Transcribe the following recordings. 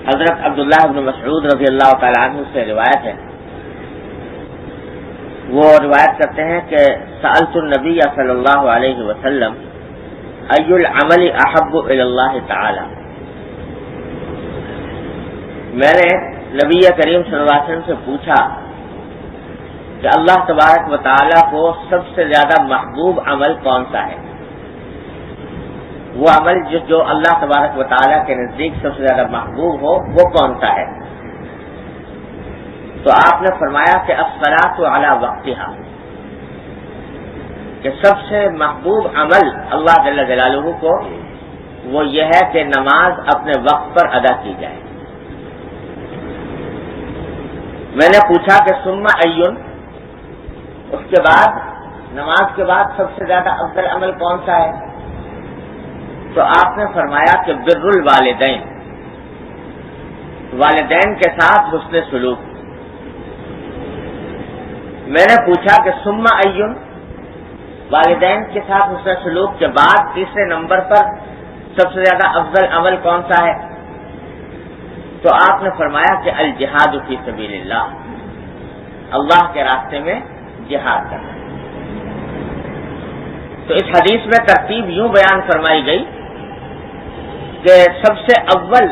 حضرت عبداللہ بن مسعود رضی اللہ تعالیٰ عنہ سے روایت ہے، وہ روایت کرتے ہیں کہ سألت النبی صلی اللہ علیہ وسلم ای العمل احب الی اللہ تعالی، میں نے نبی کریم صلی اللہ علیہ وسلم سے پوچھا کہ اللہ تبارک و تعالیٰ کو سب سے زیادہ محبوب عمل کون سا ہے، وہ عمل جو اللہ تبارک و تعالیٰ کے نزدیک سب سے زیادہ محبوب ہو وہ کون سا ہے؟ تو آپ نے فرمایا کہ الصلاۃ علی وقتہا، کہ سب سے محبوب عمل اللہ جل جلالہ کو وہ یہ ہے کہ نماز اپنے وقت پر ادا کی جائے۔ میں نے پوچھا کہ ثم ایون، اس کے بعد نماز کے بعد سب سے زیادہ افضل عمل کون سا ہے؟ تو آپ نے فرمایا کہ بر الوالدین، والدین کے ساتھ حسن سلوک۔ میں نے پوچھا کہ ثم ایون، والدین کے ساتھ حسن سلوک کے بعد تیسرے نمبر پر سب سے زیادہ افضل عمل کون سا ہے؟ تو آپ نے فرمایا کہ الجہاد فی سبیل اللہ، اللہ کے راستے میں جہاد کرنا۔ تو اس حدیث میں ترتیب یوں بیان فرمائی گئی کہ سب سے اول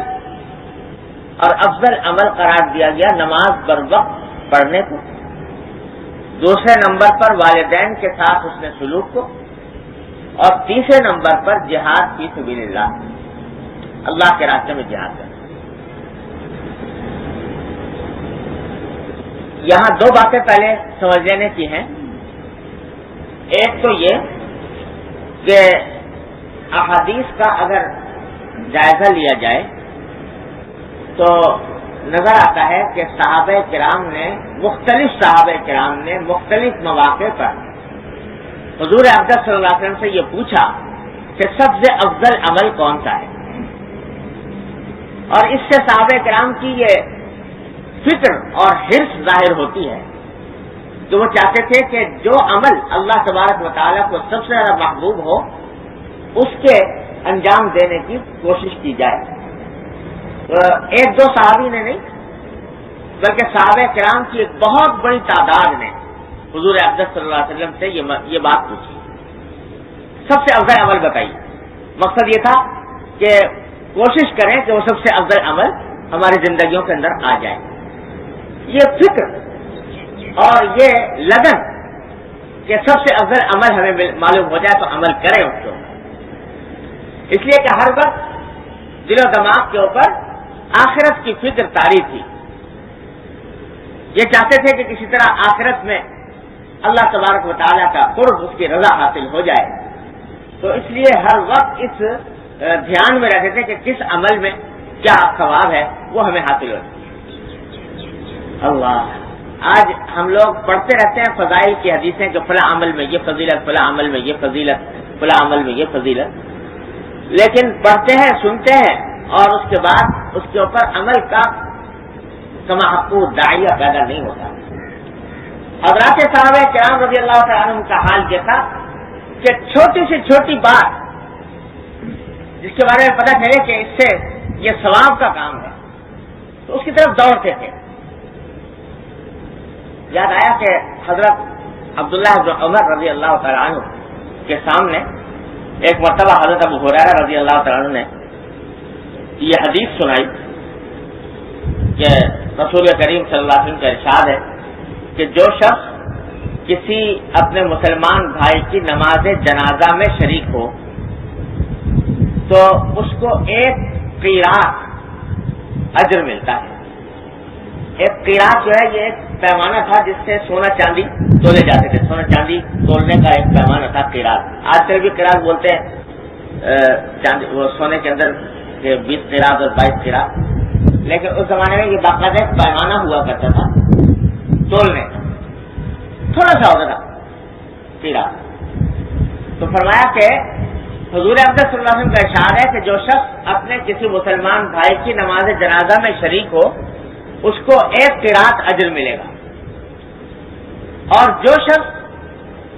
اور افضل عمل قرار دیا گیا نماز بر وقت پڑھنے کو، دوسرے نمبر پر والدین کے ساتھ حسن سلوک کو، اور تیسرے نمبر پر جہاد فی سبیل اللہ، اللہ کے راستے میں جہاد کرنا۔ یہاں دو باتیں پہلے سمجھ لینے کی ہیں۔ ایک تو یہ کہ احادیث کا اگر جائزہ لیا جائے تو نظر آتا ہے کہ صحابہ کرام نے مختلف مواقع پر حضور اقدس صلی اللہ علیہ وسلم سے یہ پوچھا کہ سب سے افضل عمل کون سا ہے، اور اس سے صحابہ کرام کی یہ فکر اور حرص ظاہر ہوتی ہے کہ وہ چاہتے تھے کہ جو عمل اللہ تبارک و تعالیٰ کو سب سے زیادہ محبوب ہو اس کے انجام دینے کی کوشش کی جائے۔ ایک دو صحابی نے نہیں بلکہ صحابہ کرام کی ایک بہت بڑی تعداد نے حضور اقدس صلی اللہ علیہ وسلم سے یہ بات پوچھی، سب سے افضل عمل بتائیے۔ مقصد یہ تھا کہ کوشش کریں کہ وہ سب سے افضل عمل ہماری زندگیوں کے اندر آ جائے۔ یہ فکر اور یہ لگن کہ سب سے افضل عمل ہمیں معلوم ہو جائے تو عمل کریں اس کو، اس لیے کہ ہر وقت دل و دماغ کے اوپر آخرت کی فکر طاری تھی۔ یہ چاہتے تھے کہ کسی طرح آخرت میں اللہ تبارک و تعالیٰ کا قرب، اس کی رضا حاصل ہو جائے، تو اس لیے ہر وقت اس دھیان میں رہتے تھے کہ کس عمل میں کیا ثواب ہے وہ ہمیں حاصل ہو۔ اللہ، آج ہم لوگ پڑھتے رہتے ہیں فضائل کی حدیثیں کہ فلاں عمل میں یہ فضیلت، فلاں عمل میں یہ فضیلت، فلاں عمل میں یہ فضیلت، لیکن پڑھتے ہیں، سنتے ہیں، اور اس کے بعد اس کے اوپر عمل کا کما حقوق داعیہ پیدا نہیں ہوتا۔ حضرات صحابہ کرام رضی اللہ تعالیٰ عنہ کا حال یہ تھا کہ چھوٹی سے چھوٹی بات جس کے بارے میں پتہ چلے کہ اس سے یہ ثواب کا کام ہے تو اس کی طرف دوڑتے تھے۔ یاد آیا کہ حضرت عبداللہ بن عمر رضی اللہ تعالیٰ عنہ کے سامنے ایک مرتبہ حضرت ابو ہریرہ رضی اللہ تعالیٰ عنہ نے یہ حدیث سنائی کہ رسول کریم صلی اللہ علیہ وسلم کا ارشاد ہے کہ جو شخص کسی اپنے مسلمان بھائی کی نماز جنازہ میں شریک ہو تو اس کو ایک قیراط اجر ملتا ہے۔ ایک قیراط جو ہے یہ ایک پیمانہ تھا جس سے سونا چاندی تولے جاتے تھے، سونا چاندی تولنے کا ایک پیمانہ تھا قیراط۔ آج کل بھی قیراط بولتے ہیں وہ سونے کے اندر 20 قیراط اور 22 قیراط، لیکن اس زمانے میں یہ باقاعدہ ایک پیمانہ ہوا کرتا تھا تولنے کا، تھوڑا سا ہوتا تھا قیراط۔ تو فرمایا کہ حضور اقدس صلی اللہ علیہ وسلم کا ارشاد ہے کہ جو شخص اپنے کسی مسلمان بھائی کی نماز جنازہ میں شریک ہو اس کو ایک قیراط اجر ملے گا، اور جو شخص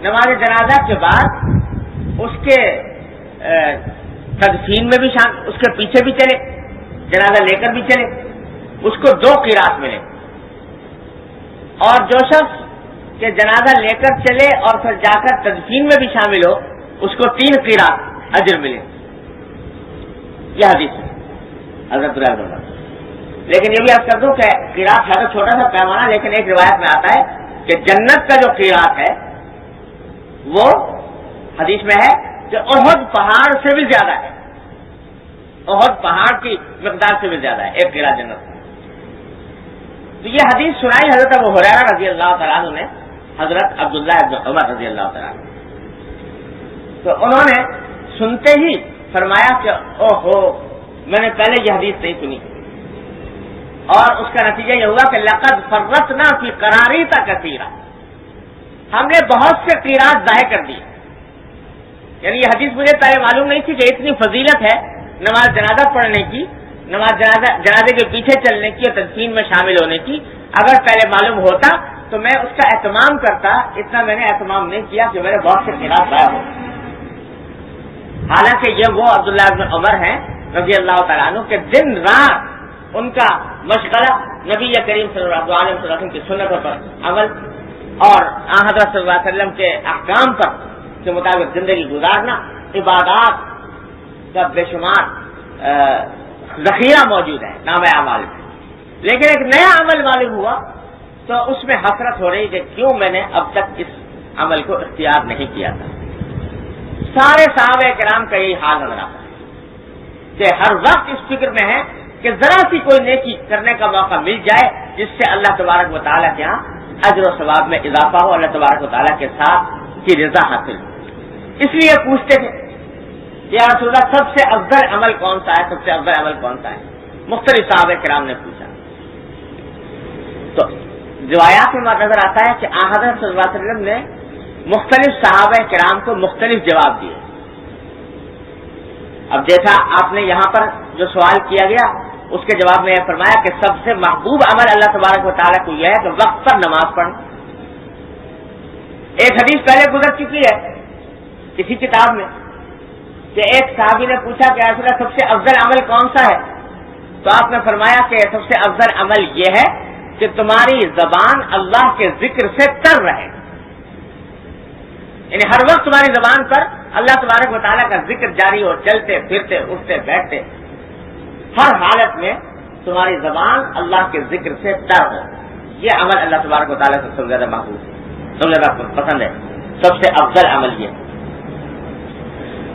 نماز جنازہ کے بعد اس کے تدفین میں بھی اس کے پیچھے بھی چلے، جنازہ لے کر بھی چلے، اس کو 2 قیراط ملے، اور جو شخص کہ جنازہ لے کر چلے اور پھر جا کر تدفین میں بھی شامل ہو اس کو 3 قیراط اجر ملے. یہ حدیث ہے حضرت عبداللہ بن عمر. لیکن یہ بھی عرض کر دوں کہ قیراط ہے تو چھوٹا سا پیمانہ، لیکن ایک روایت میں آتا ہے کہ جنت کا جو قیراط ہے وہ حدیث میں ہے کہ احد پہاڑ سے بھی زیادہ ہے، احد پہاڑ کی مقدار سے بھی زیادہ ہے ایک قیراط جنت. تو یہ حدیث سنائی حضرت ابو ہریرہ رضی اللہ تعالیٰ عنہ نے حضرت عبداللہ بن عمر رضی اللہ تعالیٰ عنہ. تو انہوں نے سنتے ہی فرمایا کہ او ہو میں نے پہلے یہ حدیث نہیں سنی، اور اس کا نتیجہ یہ ہوا کہ لقد فرطنا فی قراریط کثیرہ، ہم نے بہت سے قیراط ضائع کر دیے. یعنی یہ حدیث مجھے پہلے معلوم نہیں تھی کہ اتنی فضیلت ہے نماز جنازہ پڑھنے کی، نماز جنازے کے پیچھے چلنے کی اور تدفین میں شامل ہونے کی. اگر پہلے معلوم ہوتا تو میں اس کا اہتمام کرتا، اتنا میں نے اہتمام نہیں کیا کہ میرے بہت سے قیراط ضائع ہو. حالانکہ یہ وہ عبداللہ بن عمر ہیں رضی اللہ تعالیٰ عنہ کہ دن رات ان کا مشغلہ نبی کریم صلی اللہ علیہ وسلم کی سنتوں پر عمل اور حضرت صلی اللہ علیہ وسلم کے احکام پر کے مطابق زندگی گزارنا، عبادات کا بے شمار ذخیرہ موجود ہے نام اعمال میں. لیکن ایک نیا عمل معلوم ہوا تو اس میں حسرت ہو رہی کہ کیوں میں نے اب تک اس عمل کو اختیار نہیں کیا تھا. سارے صحابہ کرام کا یہی حال نظر آتا ہے کہ ہر وقت اس فکر میں ہے کہ ذرا سی کوئی نیکی کرنے کا موقع مل جائے جس سے اللہ تبارک و تعالیٰ کے ہاں اجر و ثواب میں اضافہ ہو، اللہ تبارک و تعالیٰ کے ساتھ کی رضا حاصل ہو. اس لیے پوچھتے تھے یا رسول اللہ سب سے افضل عمل کون سا ہے، سب سے افضل عمل کون سا ہے؟ مختلف صحابہ کرام نے پوچھا. تو روایات میں نظر آتا ہے کہ حضرت صلی اللہ علیہ وسلم نے مختلف صحابہ کرام کو مختلف جواب دیے. اب جیسا آپ نے یہاں پر جو سوال کیا گیا اس کے جواب میں یہ فرمایا کہ سب سے محبوب عمل اللہ تبارک و تعالیٰ کو یہ ہے کہ وقت پر نماز پڑھنا. ایک حدیث پہلے گزر چکی ہے کسی کتاب میں کہ ایک صحابی نے پوچھا کہ رسول اللہ سب سے افضل عمل کون سا ہے؟ تو آپ نے فرمایا کہ سب سے افضل عمل یہ ہے کہ تمہاری زبان اللہ کے ذکر سے تر رہے، یعنی ہر وقت تمہاری زبان پر اللہ تبارک و تعالیٰ کا ذکر جاری ہو، چلتے پھرتے اٹھتے بیٹھتے ہر حالت میں تمہاری زبان اللہ کے ذکر سے تر ہو. یہ عمل اللہ تبارک و تعالیٰ سے سب سے زیادہ محبوب ہے، سب سے زیادہ پسند ہے، سب سے افضل عمل یہ.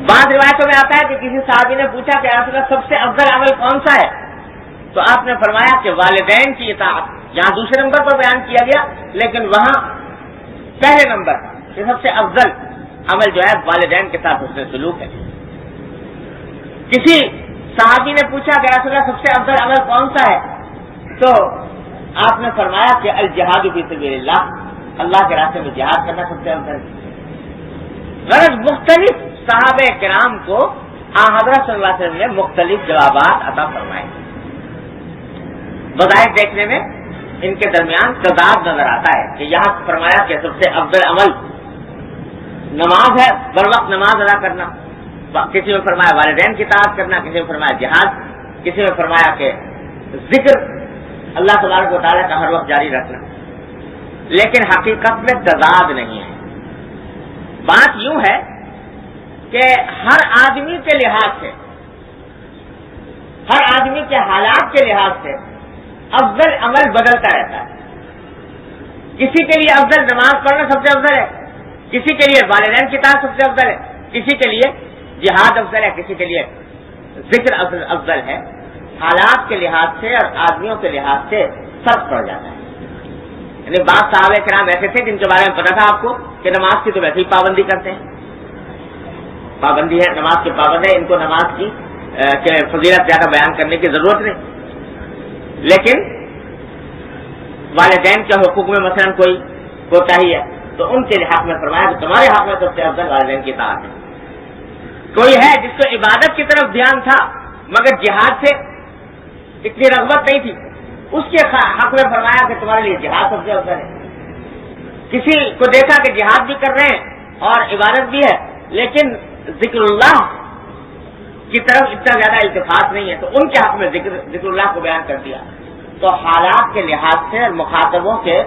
بعض روایتوں میں آتا ہے کہ کسی صحابی نے پوچھا کہ رسول اللہ سب سے افضل عمل کون سا ہے؟ تو آپ نے فرمایا کہ والدین کی اطاعت. یہاں دوسرے نمبر پر بیان کیا گیا لیکن وہاں پہلے نمبر کہ سب سے افضل عمل جو ہے والدین کے ساتھ حسن سلوک ہے. کسی صحابی نے پوچھا کہ رسول اللہ سب سے افضل عمل کون سا ہے؟ تو آپ نے فرمایا کہ الجہاد فی سبیل اللہ، اللہ کے راستے میں جہاد کرنا سب سے افضل ہے. غرض مختلف صحابہ کرام کو حضرت صلی اللہ علیہ وسلم نے مختلف جوابات عطا فرمائے. بظاہر دیکھنے میں ان کے درمیان تضاد نظر آتا ہے کہ یہاں فرمایا کہ سب سے افضل عمل نماز ہے، بر وقت نماز ادا کرنا، کسی میں فرمایا والدین کی اطاعت کرنا، کسی میں فرمایا جہاد، کسی میں فرمایا کہ ذکر اللہ تبارک و تعالیٰ کا ہر وقت جاری رکھنا. لیکن حقیقت میں تضاد نہیں ہے. بات یوں ہے کہ ہر آدمی کے لحاظ سے، ہر آدمی کے حالات کے لحاظ سے افضل عمل بدلتا رہتا ہے. کسی کے لیے افضل نماز پڑھنا سب سے افضل ہے، کسی کے لیے والدین کی اطاعت سب سے افضل ہے، کسی کے لیے جہاد افضل ہے، کسی کے لیے ذکر افضل ہے. حالات کے لحاظ سے اور آدمیوں کے لحاظ سے فرق پڑ جاتا ہے. یعنی بعض صحابہ کرام ایسے تھے جن کے بارے میں پتا تھا آپ کو کہ نماز کی تو ویسے ہی پابندی کرتے ہیں، پابندی ہے، نماز کی پابند ہے، ان کو نماز کی فضیلت زیادہ بیان کرنے کی ضرورت نہیں. لیکن والدین کے حقوق میں مثلا کوئی کوتاہی ہے تو ان کے حق میں فرمایا کہ تمہارے حق میں سب سے افضل والدین کی اطاعت ہے. کوئی ہے جس کو عبادت کی طرف دھیان تھا مگر جہاد سے اتنی رغبت نہیں تھی، اس کے حق میں فرمایا کہ تمہارے لیے جہاد سب سے افضل ہے. کسی کو دیکھا کہ جہاد بھی کر رہے ہیں اور عبادت بھی ہے لیکن ذکر اللہ کی طرف اتنا زیادہ التفات نہیں ہے تو ان کے حق میں ذکر اللہ کو بیان کر دیا. تو حالات کے لحاظ سے اور مخاطبوں کے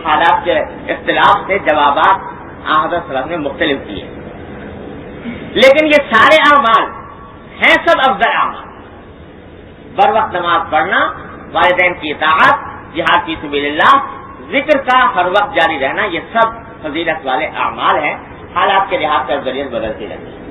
حالات کے اختلاف سے جوابات حضرت صلی اللہ علیہ وسلم نے مختلف کیے. لیکن یہ سارے اعمال ہیں سب افضل اعمال. بر وقت نماز پڑھنا، والدین کی اطاعت، جہاد فی سبیل اللہ، ذکر کا ہر وقت جاری رہنا، یہ سب فضیلت والے اعمال ہیں. حالات کے لحاظ سے ذریعہ بدلتی رہتی ہے.